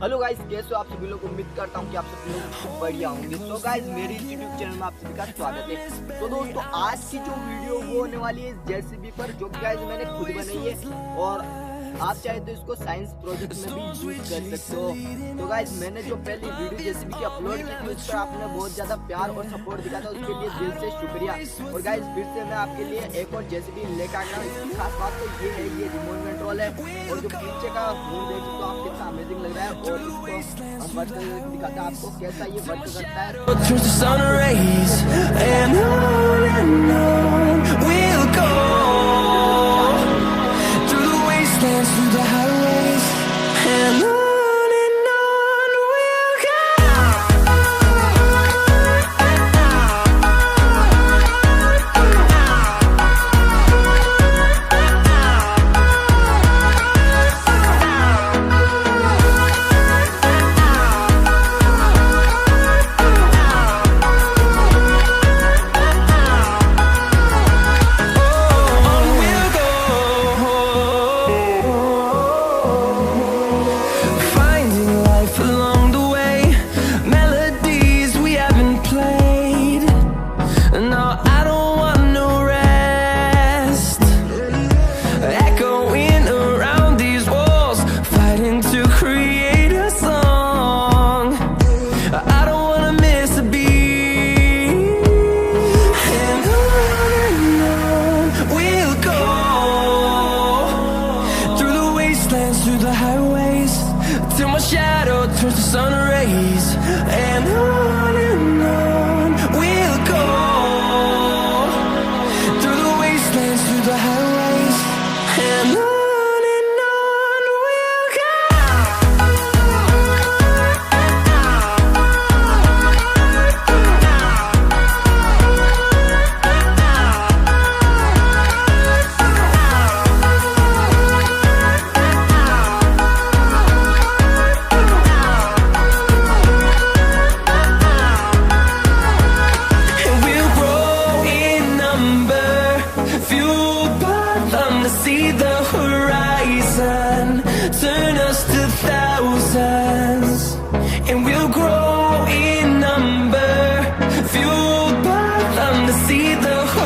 Hello guys, कैसे हो आप सभी लोग। उम्मीद करता हूँ कि आप सभी लोग बढ़िया होंगे। तो गाइस, मेरे यूट्यूब चैनल में आप सभी का स्वागत है। तो दोस्तों, आज की जो वीडियो वो होने वाली है जेसीबी पर, जो गाइस मैंने खुद बनाई है और आप चाहे तो इसको साइंस प्रोजेक्ट में भी यूज कर सकते हो। तो गाइस, मैंने जो पहली वीडियो जेसीबी की अपलोड की थी उस पर आपने बहुत ज्यादा प्यार और सपोर्ट दिखा था, उसके लिए दिल से शुक्रिया। और गाइस, फिर से मैं आपके लिए एक और जेसीबी लेकर आ गया हूँ। इसकी खास बात तो ये है, ये रिमोट कंट्रोल है और जो पीछे का फोन देख सकते हो आप, कितना अमेजिंग लग रहा है। और इसको हम वर्क दिखाते हैं आपको कैसा ये वर्क करता है। through the highways and on we'll go. Through the highways till my shadow turns to sun rays, and on we'll go. Through the wastelands, through the highways, and on we'll go. See the horizon turn us to thousands, and we'll grow in number, fueled by them to see the horizon.